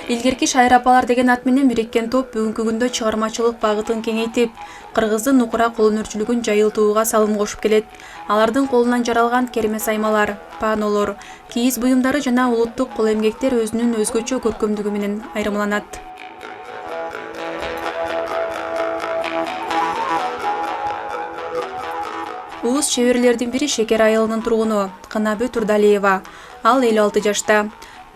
Илгерки шайыр апалар деген ат менен бириккен топ бүгүнкү күндө чыгармачылык багытын кеңейтип, кыргыздын нукура колөнөрчүлүгүн жайылтууга салым кошуп келет. Алардын колунан жаралган керме саймалар, панолор, кийиз буюмдары жана улуттук кол эмгектер өзүнүн өзгөчө көркөмдүгү менен айырмаланат. Улус чеберлердин бири Шекер айылынын тургуну Кынабү Турдалиева. Ал 56 жашта.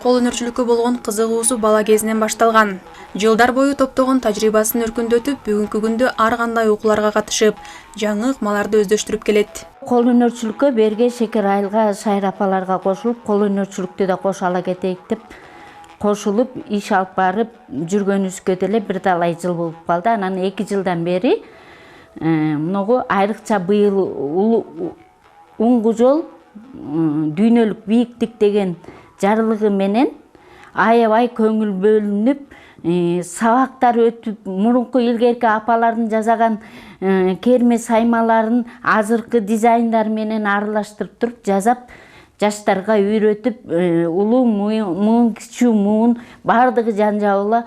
Колөнөрчүлүккө болгон кызыгуусу бала кезинен башталган. Жылдар бою топтогон тажрыйбасын өркүндөтүп, бүгүнкү күндө ар кандай окууларга катышып, жаңы ыкмаларды өздөштүрүп келет. Колөнөрчүлүккө берге Шекер айылга шайыр апаларга кошулуп, колөнөрчүлүктү да кошо ала кетейик деп кошулуп, иш алып барып жүргөнүбүзгө деле бир далай жыл болуп калды. Анан 2 жылдан бери мынагу айрыкча быйыл уңгу жол дүйнөлүк бийиктик деген жарлыгы менен аябай көңүл бөлүнүп, сабактар өтүп, мурунку илгерки апалардын жасаган керме саймаларын азыркы дизайндар менен аралаштырып туруп жасап, жаштарга үйрөтүп, улуу муун, кичүү муун бардыгы жан-жабыла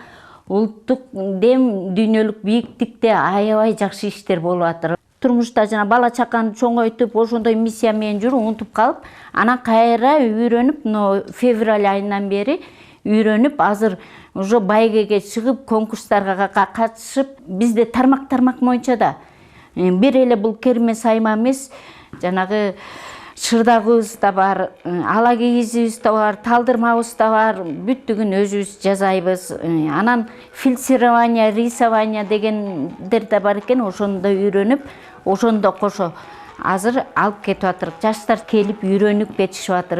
улуттук дем дүйнөлүк бийиктикте аябай жакшы иштер болуп атыр. Турмушта жана бала чаканы чоңойтуп, ошондой миссия менен жүрүп, унутуп калып, анан кайра үйрөнүп, февраль айынан бери үйрөнүп, азыр уже байгеге чыгып, конкурстарга катышып, бизде тармак боюнча да бир эле бул керме сайма эмес, жанагы шырдагыбыз да бар, ала кийизибиз да бар, талдырмабыз да бар, бүттүгүн өзүбүз жасайбыз. Анан фильцирование, рисование дегендер да бар экен, ошондо үйрөнүп, ошондо кошо азыр алып кетип атыр. Жаштар келип үйрөнүп кетишип атыр.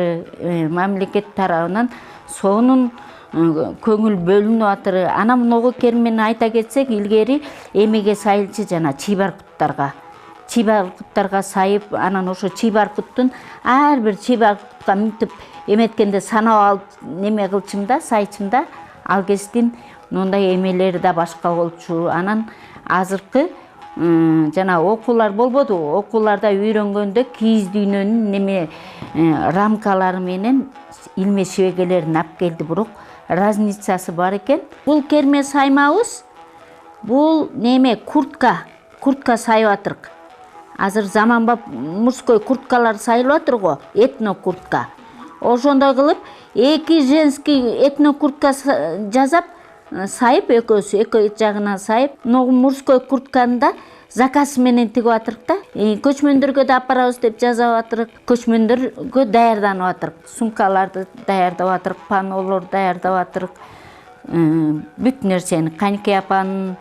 Мамлекет тарабынан сонун көңүл бөлүнүп атыр. Анан мынагу кермени айта кетсек, илгери эмеге сайылчу жана чибаркуттарга сайып, анан ошо чибаркуттун ар бир чибаркутка мынтип эметкенде санап алып неме кылчумда, сайчымда, ал кездин мындай эмелери да башка болчу. Анан азыркы жана окуулар болбоду, окууларда үйрөнгөндө кийиз дүйнөнүн неме рамкалары менен илме шебегелерин алып келди, бирок разницасы бар экен. Бул керме саймабыз, бул неме куртка сайып атырк. Азыр заманбап мужской курткалар сайылып атыр го, этно куртка. Ошондой кылып, 2 женский этно куртка жасап, сайып экөөсү, эки жагынан сайып, могу мужской куртканы да заказ менен тигип атырк да. Көчмөндөргө да апарабыз деп жазап атырк. Көчмөндөргө даярданып атырк. Сумкаларды даярдап атырк, панолор даярдап атырк. Бүт нерсени Каникей апанын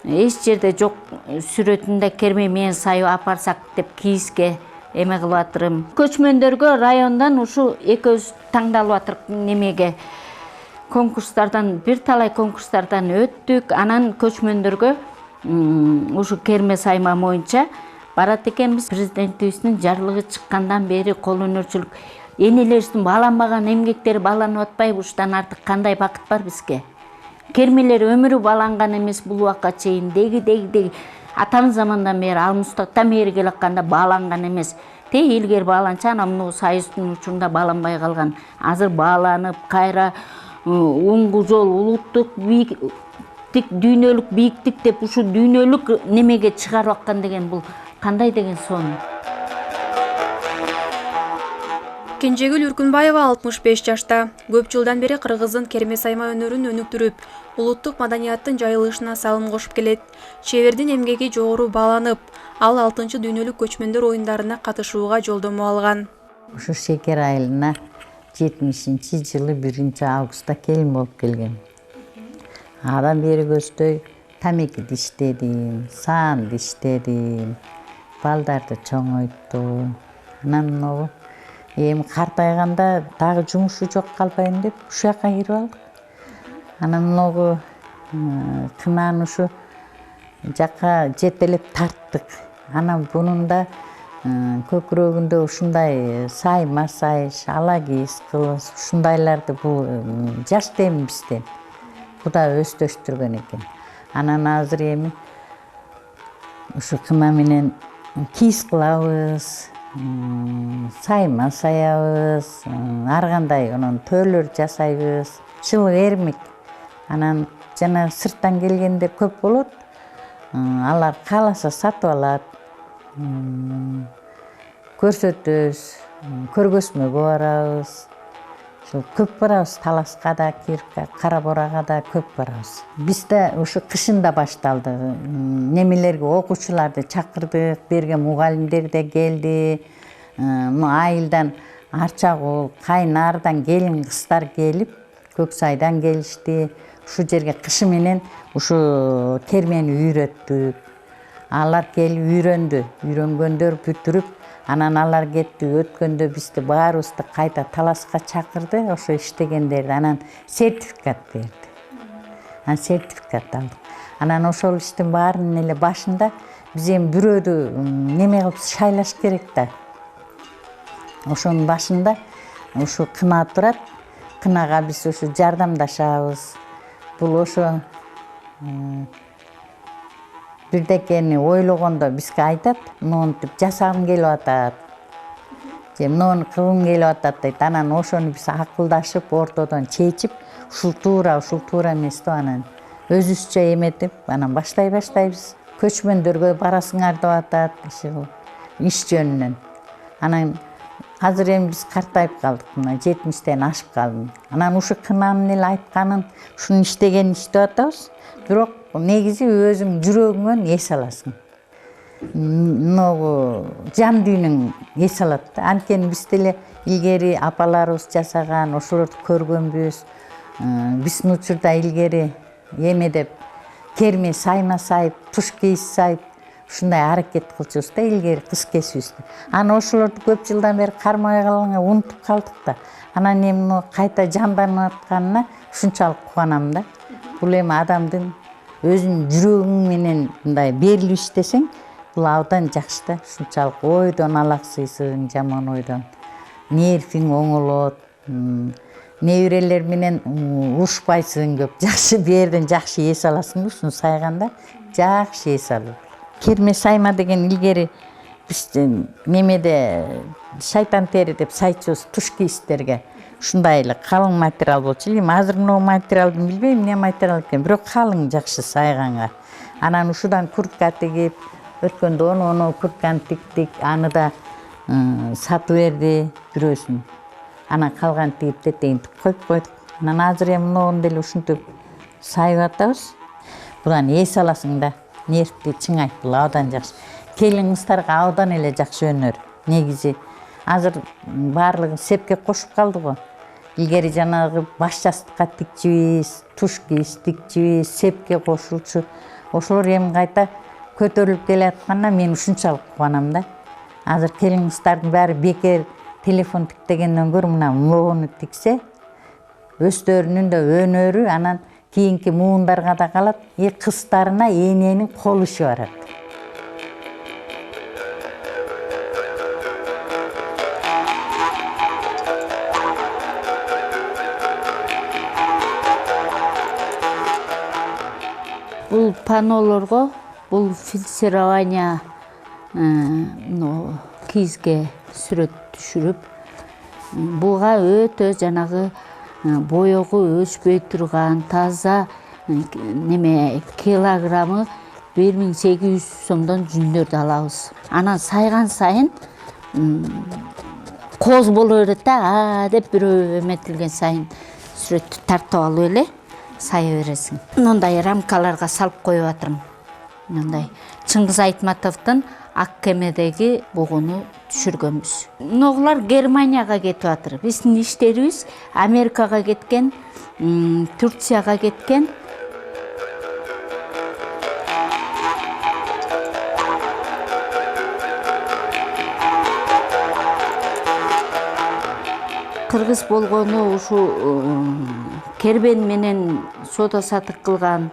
эч жерде жок сүрөтүндө керме менен сайып апарсак деп кийизге эме кылып атырым. Көчмөндөргө райондан ушу экөөбүз таңдалып атырк немеге. Конкурстардан, бир талай конкурстардан өттүк. Анан көчмөндөргө ушу керме сайма боюнча барат экенбиз. Президентибиздин жарлыгы чыккандан бери колөнөрчүлүк энелерибиздин бааланбаган эмгектери бааланып атпайбы? Ушудан артык кандай бакыт бар бизге? Кермелер өмүрү бааланган эмес бул убакка чейин. Деги. Атамыз замандан бери, ал Мустактан бери келатканда бааланган эмес. Илгери бааланча, анан муну Союздун учурунда бааланбай калган. Азыр бааланып, кайра уңгу жол, улуттук бийиктик, дүйнөлүк бийиктик деп ушу дүйнөлүк немеге чыгарып аткан деген бул кандай деген сон. Кенжегүл Үркүнбаева 65 жашта. Көп жылдан бери кыргыздын керме сайма өнөрүн өнүктүрүп, улуттук маданияттын жайылышына салым кошуп келет. Чебердин эмгеги жогору бааланып, ал 6 дүйнөлүк көчмөндөр оюндарына катышууга жолдомо алган. Ушу Шекер айылына 70-жылы 1 августта келин болуп келген. Адан бери көздөй тамекиди иштедим, саанды иштедим, балдарды чоңойттум. Анан могу эми картайганда дагы жумушу жок калбайм деп ушу жака кирип алдык. Анан могу кынаны ушу жака жетелеп тарттык. Анан бунун да көкүрөгүндө ушундай сайма сайыш, ала кийиз кылыш, ушундайларды бул жаш демибизден бу да өстөштүргөн экен. Анан азыр эми ушу кына менен кийиз кылабыз, сайма саябыз, ар кандай төрөлөр жасайбыз. Жылы эрмек Анан жана сырттан келгендер көп болот. Алар кааласа сатып алат. Көрсөтөбүз, көргөзмөгө барабыз. Көп барабыз, Таласка да, Кирка, Караборага да көп барабыз. Бизде ушу кышында башталды. Немелерге окуучуларды чакырдык, берген мугалимдер де келди. Айылдан Арчагул, Кайнардан келин кыздар келип, Көксайдан келишти. Ушу жерге кышы менен ушу кермени үйрөттүк. Алар келип үйрөндү. Үйрөнгөндөр бүтүрүп, анан алар кетти. Өткөндө бизди баарыбызды кайта Таласка чакырды. Ошо иштегендерди анан сертификат берди. Анан сертификат алдык. Анан ошол иштин баарынын эле башында биз эми бирөөдү неме кылып шайлаш керек да. Ошонун башында ушу кына турат. Кынага биз ушу жардамдашабыз. Бул ошо бирдекени ойлогондо бизге айтат, монтип жасагым келип атат. Же муну кылгым келип атат дейт. Анан ошону биз акылдашып, ортодон чечип, ушул туура эмес деп анан өзүбүзчө эметип, анан баштайбыз. Көчмөндөргө барасыңар деп атат, иш жөнүнөн. Анан азыр эми биз картайып калдык, мына 70-тен ашып калдым. Анан ушу кынанын эле айтканын, ушуну иштегенин иштеп атабыз. Бирок негизи өзүң жүрөгүңөн эс аласың. Могу жан дүйнөң эс алат. Анткени биз деле илгери апаларыбыз жасаган, ошолорду көргөнбүз. Биздин учурда илгери эме деп керме сайма сайып, туш кийиз сайып, ушундай аракет кылчубуз да илгери кыз кесибизди. Анан ошолорду көп жылдан бери кармай калганга унутуп калдык да. Анан эми кайта жанданып атканына ушунчалык кубанам да. Бул эми адамдын өзүнүн жүрөгүң менен мындай берилип иштесең, бул абдан жакшы да. Ушунчалык ойдон алаксыйсың, жаман ойдон. Нервиң оңолот. Неберелер менен урушпайсың көп. Жакшы берден жакшы эс аласың, ушуну сайганда жакшы эс алып. Керме сайма деген илгери биз немеде шайтан тери деп сайчубуз туш кийиздерге. Ушундай эле калың материал болчу. Эми азыр мына материалды билбейм, эмне материал экен, бирок калың жакшы сайганга. Анан ушудан куртка тигип, өткөндө оны куртканы тиктик, аны да сатып берди бирөөсүн. Анан калган тигип тетегинтип коюп койдук. Анан азыр эми муну деле ушинтип сайып атабыз. Будан эс аласың да, нервди чыңайт, бул абдан жакшы. Келин кыздарга абдан эле жакшы өнөр. Негизи азыр баардыгы сепке кошуп калды го. Илгери жанагы баш жастыкка тикчибиз, туш кийиз тикчибиз, сепке кошулчу. Ошолор эми кайта көтөрүлүп келатканына мен ушунчалык кубанам да. Азыр келин кыздардын баары бекер телефон тиктегенден көрө мына могуну тиксе, өздөрүнүн да өнөрү анан кийинки муундарга да калат, кыздарына эненин кол иши барат. Бул панолорго, бул фильтрование кийизге сүрөт түшүрүп, буга өтө жанагы боёгу өчпөй турган таза неме килограммы 1800 сомдон жүндөрдү алабыз. Анан сайган сайын коз боло берет да, деп бирөө эметилген сайын сүрөттү тартып алып эле сая бересиң. Мындай рамкаларга салып коюп атырмын. Мындай Чыңгыз Айтматовдун Ак кемедеги бугуну түшүргөнбүз. Ноглар Германияга кетип атыр. Биздин иштерибиз Америкага кеткен, Турцияга кеткен. Кыргыз болгону ушу кербен менен соода сатык кылган.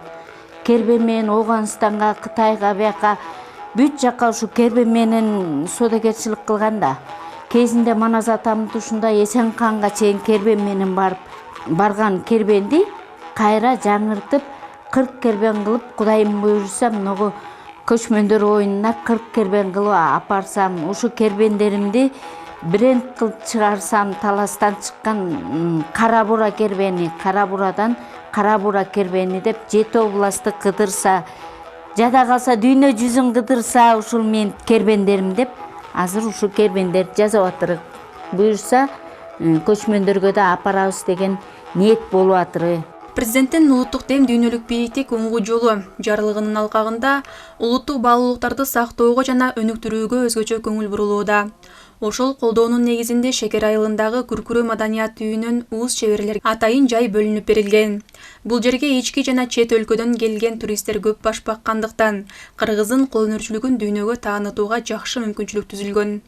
Кербен менен Оганстанга, Кытайга, бияка бүт жакка ушу кербен менен соодагерчилик кылганда. Кезинде Манас атамды ушундай Эсенканга чейин кербен менен барган кербенди кайра жаңыртып 40 кербен кылып, Кудайым буйрса, многу көчмөндөр оюнуна 40 кербен кылып апарсам, ушу кербендеримди бренд кылып чыгарсам, Таластан чыккан Кара бура кербени, Кара бурадан Кара бура кербени деп 7 областы кыдырса, жада калса дүйнө жүзүн кыдырса ушул мен кербендерим деп азыр ушул кербендерди жасап атырык. Буюрса көчмөндөргө да апарабыз деген ниет болуп атыр. Президенттин улуттук дем дүйнөлүк бийликтик оңгу жолу жарылыгынын алкагында улуттук баалуулуктарды сактоого жана өнүктүрүүгө өзгөчө көңүл бурулууда. Ошол колдоонун негизинде Шекер айылындагы Күркүрө маданият үйүнөн уус чеберлер атайын жай бөлүнүп берилген. Бул жерге ички жана чет өлкөдөн келген туристтер көп баш баккандыктан кыргыздын кол өнөрчүлүгүн дүйнөгө таанытууга жакшы мүмкүнчүлүк түзүлгөн.